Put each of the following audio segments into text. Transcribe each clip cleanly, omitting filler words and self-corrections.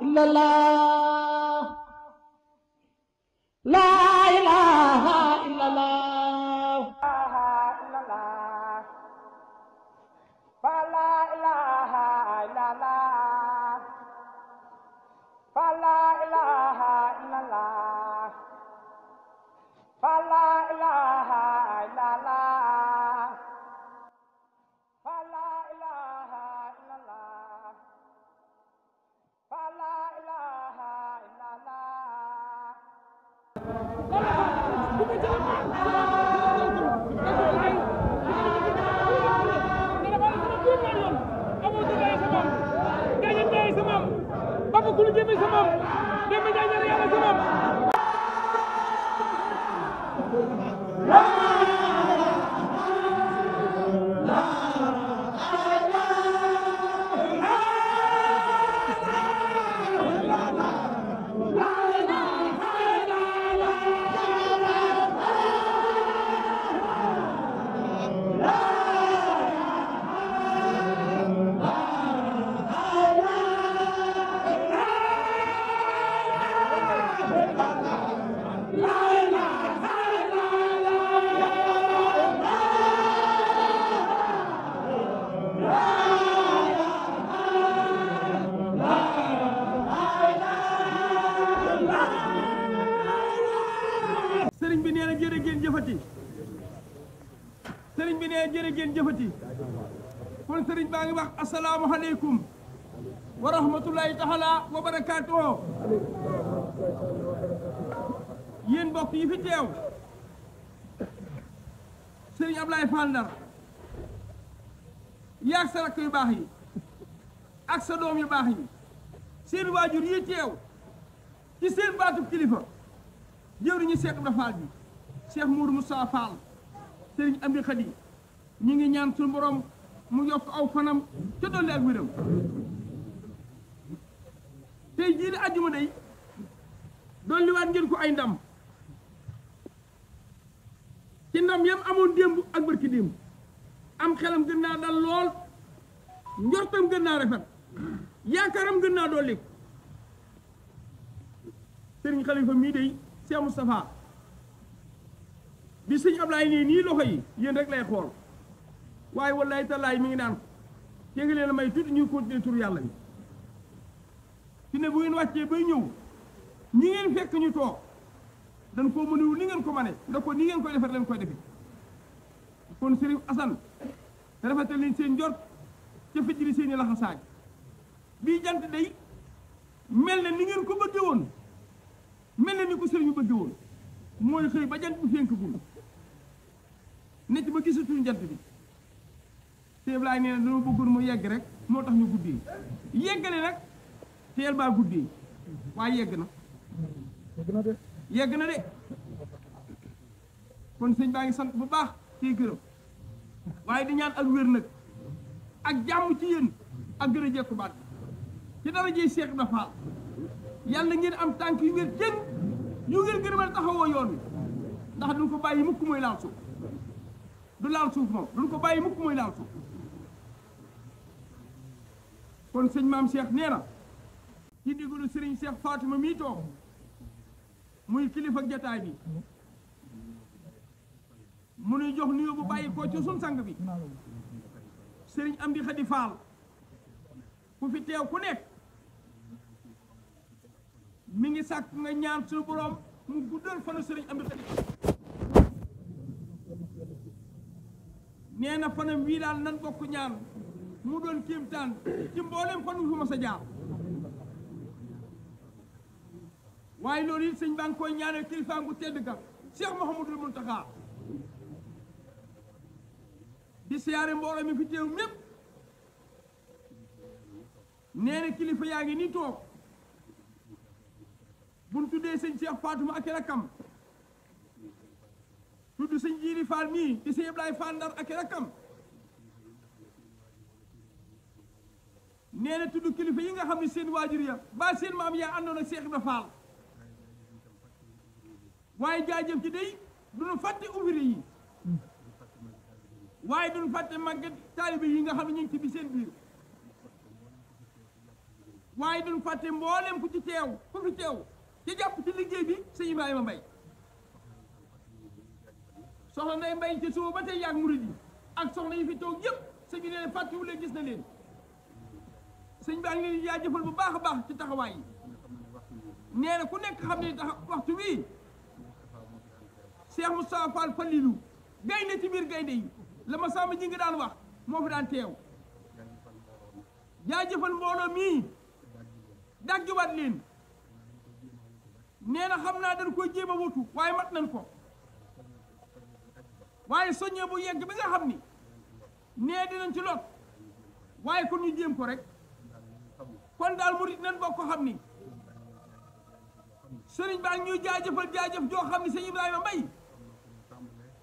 illallah la ilaha illallah fa la ilaha illallah fa la ilaha illallah fa la ilaha illallah fa la ilaha illallah fa la ilaha sëriñ bi nee na jërë ngeen jëfati sëriñ bi nee jërë ngeen jëfati kon sëriñ baa ngi wax asalaamualeykum wa rahmatullahi taala wa barakaatuhu yéen mbokk yi fi teew sëriñ Ablaye Fall Ndar yaag sa rakk yu baax yi ak sa doom yu baax yi seen waajur yi teew ci seen baatub kilifa jëwriñu Cheikh Ibra Fall bi Cheikh Mourou Moussa Fall sëriñ Amdi Khadi ñi ngi ñaan suñu borom mu yokk aw fanam ca dolli ak wéram tey jii di àjjuma day dolliwaat ngeen ko ay ndam ci ndam yam amoon démb ak barki démb am xelam gën naa dal lool njortam gën naa rafet yaakaaram gën naa dolli sëriñ Xalifa mii day Cheikh Moustapha bi sëñ Ablaye nii loxo yi yéen rek lay xool waaye wallaay tallaay mi ngi naan te ngi leen a may tuuti ñuy continuer tur yàlla bi fi ne bu ngeen wàccee bay ñëw ñi ngeen fekk ñu toog dañ koo mënewul ni ngeen ko mane ndax ko ni ngeen koy defar leen koy defe kon Serigne Assane rafetal leen seen njort ca fijjiri seen i laxasaay bii jant day mel na ni ngeen ko bëgge woon mel na ni ko sëriñ bëgge woon mooy xëy ba jant bi fénk gul nit ba gisatuñ jant bi Sëñ Ablaye nee na dama bëggoon mu yegg rek moo tax ñu guddee yeggale nag teel baa guddee waaye yegg na de kon sëñ baa ngi sant bu baax tey gërëm waaye di ñaan ak wér nag ak jàmm ci yéen ak gën a jekku baat ci dara jëy Cheikh Ibra Fall yàlla ngeen am tànk yu ngeen jën yu ngeen gën a mën a taxawoo yoon wi ndax duñ ko bàyyi mukk mooy laal suuf du laal suuf moom duñ ko bàyyi mukk mooy laal suuf kon sëñ maam Cheikh nee na ci diggalu sëriñ Cheikh Fatima mii toog muy kilifa jataay bi mu nuy jox nuyoo bu bàyyi ko ci sun sang bi sëriñ Amdi Khadi Fall ku fi teew ku nekk mi ngi sàkk nga ñaan suñu borom mu guddal fanu sëriñ Amdi Khadi nee na fanam wii daal nan bokk ñaan mu doon kéemtaan ci mboolem fan wu fi mas a jaar waaye loolu it sëñ baa ngi koy ñaanal kilifa gu tedd ga Cheikh Mouhamadul Mountakha di siyaare mbooloo mi fi teew mépp nee na kilifa yaa ngi nii toog buñ tuddee sëñ Cheikh Fatima ak i rakkam tudd sëñ Jiiri Fall mii di sëñ Ablaye Fall Ndar ak i rakkam nee na tudd kilifa yi nga xam ne seen waajur ya ba seen maam yaa àndoon ak Cheikh Ibra Fall waaye jaajëf ci day duñu fàtte ouvrier yi waaye duñu fàtte màgget taalibe yi nga xam ne ñu ngi ci bi seen biir waaye duñ fàtte mboolem ku ci teew ku fi teew ci jàpp ci liggéey bi sëñ Ibrahima Mbaye soxna Ndeye Mbaye ci suba ba tey yaag murid yi ak soxna yi fi toog yëpp sëñ bi nee na fàttewu leen gis na leen sëñ baa ngi leen di jaajëfal bu baax a baax ci taxawaay yi nee na ku nekk xam ne tax waxtu bii Cheikh Moustapha Fall Falilou gaynde ci biir gaynde yi la ma sàmm ji nga daan wax moo fi daan teew jaajëfal mbooloo mii daggiwaat leen nee na xam naa dañ koy jéem a wutu waaye mat nañ ko waaye soññee bu yegg bi nga xam ni nee dinañ ci lot waaye kon ñu jéem ko rek kon daal murit nañ bokk ko xam ni sëriñ baa ngi ñuy jaajëfal jaajëf joo xam ni sëñ Ibrahima Mbaye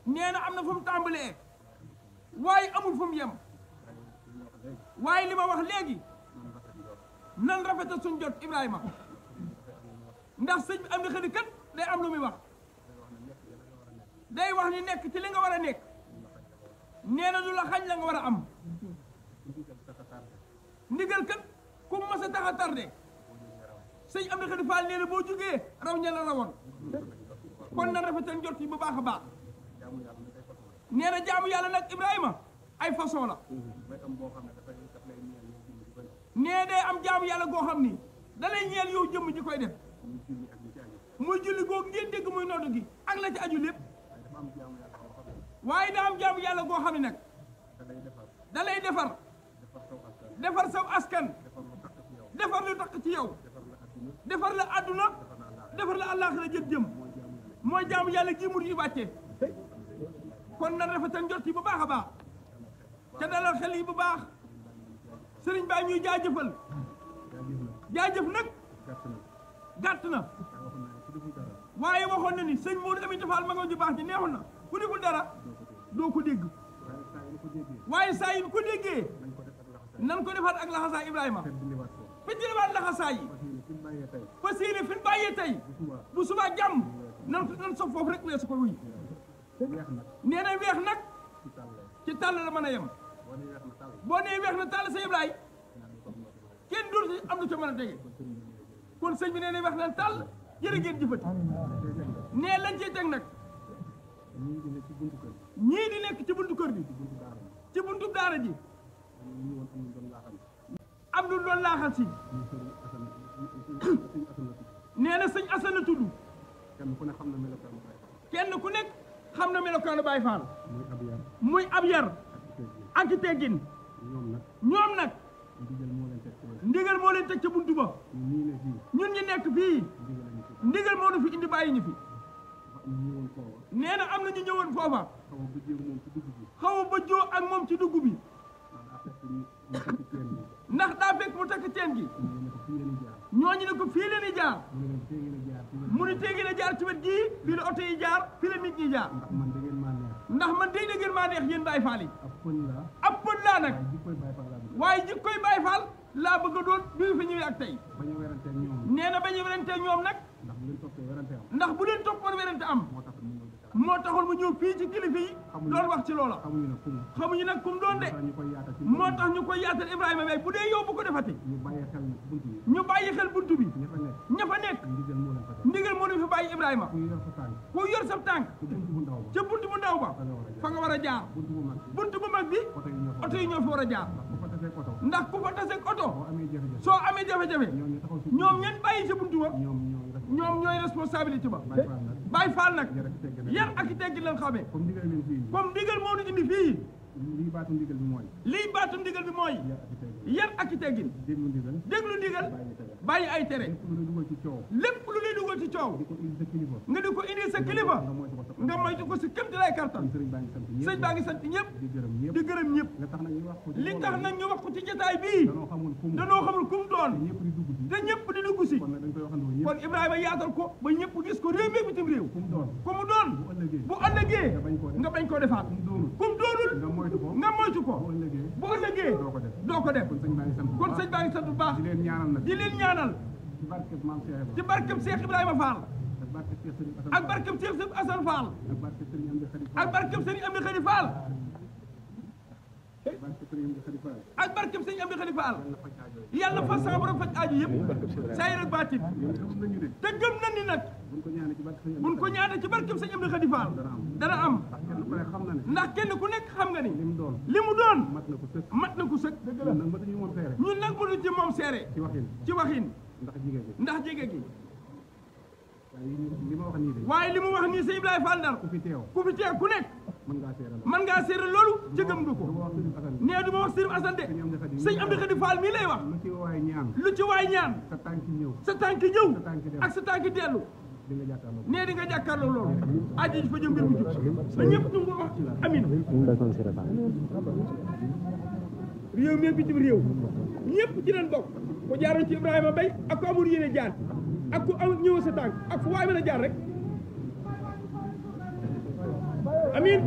nee na am na fu mu tàmbalee waaye amul fu mu yem waaye li ma wax léegi nan rafetal suñ jot Ibrahima ndax sëñ bi am na xëy kat day am lu muy wax day wax ni nekk ci li nga war a nekk nee na du la xañ la nga war a am ndigal kat ku mas a tax a tardé sëñ am na xëy Fall nee na boo jógee raw ña la rawoon kon nan rafetal jot yi bu baax a baax nee na jaamu yàlla nag Ibrahima ay façon la nee day am jaamu yàlla goo xam ni da lay ñeel yow jëmm ji koy def muy julli googu ngeen dégg muy noddu gi ak la ci aju lépp waaye daa am jaamu yàlla goo xam ne nag da lay defar defar saw askan defar lu takk ci yow defar la àdduna defar la àllaaxira jët jëm mooy jaamu yàlla gi mu yi wàcce kon nan rafetal njort yi bu baax a baax ca dalal xel yi bu baax sëriñ baa ñuy jaajëfal jaajëf nag gàtt na waaye waxoon na ni sëñ Modou Aminta Fall ma nga ju baax ji neexoon na ku deful dara doo ko dégg waaye saa yi ko déggee nan ko defaat ak laxasaay Ibrahima fi jëlewaat laxasaay yi fas yéene fi ñu bàyyee tey bu subaa jàmm nan sof foofu rek weesu ko wuy nee na weex nag ci tàll la mën a yem boo nee weex na tàll sa Ibrahima kenn dul si am lu ca mën a tege kon sëñ bi nee na weex na tàll jërë ngeen jëfati nee lañ ciy teg nag ñii di nekk ci buntu kër bi ci buntu daara ji am lu doon laaxal si nee na sëñ Assane la tudd kenn ku nekk xam na melokaanu Baay Faal muy ab yar ak i teggin ñoom nag ndigal moo leen teg ca buntu ba ñun ñi nekk fii ndigal moo nu fi indi bàyyi ñu fi nee na am na ñu ñëwoon foofa xaw a bëjjoo ak moom ci dugg bi ndax daa fekk mu takk teen gi ñooñu ne ko fii leen di jaar mu ni tee ngeen a jaar ci wet gii fii la oto yi jaar fii la nit ñi jaar ndax man day da ngeen maa neex yéen Baay Faal yi ab pël laa nag waaye jikkoy Baay Faal laa bëgg a doon bi fi ñëwee ak tey nee na bañu werante ñoom nag ndax bu leen toppoon werante am moo taxoon mu ñëw fii ci kilifa yi loolu wax ci loola xamuñu nag kum doon de moo tax ñu koy yaatal Ibrahima Mbaye bu dee yow bu ko defati ñu bàyyi xel buntu bi ña fa nekk ndigal moo leen fi bàyyi Ibrahima ku yor sa tànk ca buntu bu ndaw ba fa nga war a jaar buntu bu mag bi oto yi ñoo fi war a jaar ndax ku fa taseeg oto soo amee jafe-jafe ñoom ñen bàyyi ca buntu ba ñoom ñooy responsabilité ba Baay Faal nag yar ak i teggin lan xamee comme ndigal moo nu indi fii lii baatu ndigal bi mooy yar ak i teggin déglu ndigal bàyyi ay tere lépp lu lay dugal ci coow nga di ko indi sa kilifa nga moytu ko si kémti lay kartan sëñ baa ngi sant ñëpp di gërëm ñëpp li tax nag ñu wax ko ci jotaay bii danoo xamul kum doon te ñëpp di dugg si kon Ibrahima yaatal ko ba ñëpp gis ko réew mi bitim réew ku mu doon bu ëllëgee nga bañ koo defaat kum doonul nga moytu ko bu ëllëgee doo ko def kon sëñ baa ngi sant bu baax di leen ñaanal ci barkeb Cheikh Ibrahima Fall ak barkeb Cheikh Assane Fall ak barkeb Serigne Amdi Khady Fall ak barkeb sëñ Amdi Xadi Faal yàlla fas sama borom faj aaju yëpp saayir ak baatin te gëm na ni nag buñ ko ñaanee ci barkeb sëñ Amdi Xadi Faal dana am ndax kenn ku nekk xam nga ni li mu doon mat na ko sëkk ñun nag mënu ci moom seere ci waxin ndax jege gi waaye li mu wax nii sëñ Ibrahima Fall Ndar ku fi teew ku nekk mën ngaa seere loolu ca gëm nga ko nee du ma wax Sëriñ Asan de sëñ Amdi Xadi Fall mii lay wax lu ci waay ñaan sa tànki ñëw ak sa tànki dellu nee di nga jàkkaarloo loolu aji ji fa jëm mbir mu jub na ñëpp ñu ngi wax amin réew mi bitim réew ñëpp ci leen bokk ko jaaroon ci Ibrahima Bay ak ko amul yéene jaar ak ku am ñëw sa tànk ak fu waay mën a jaar rek amin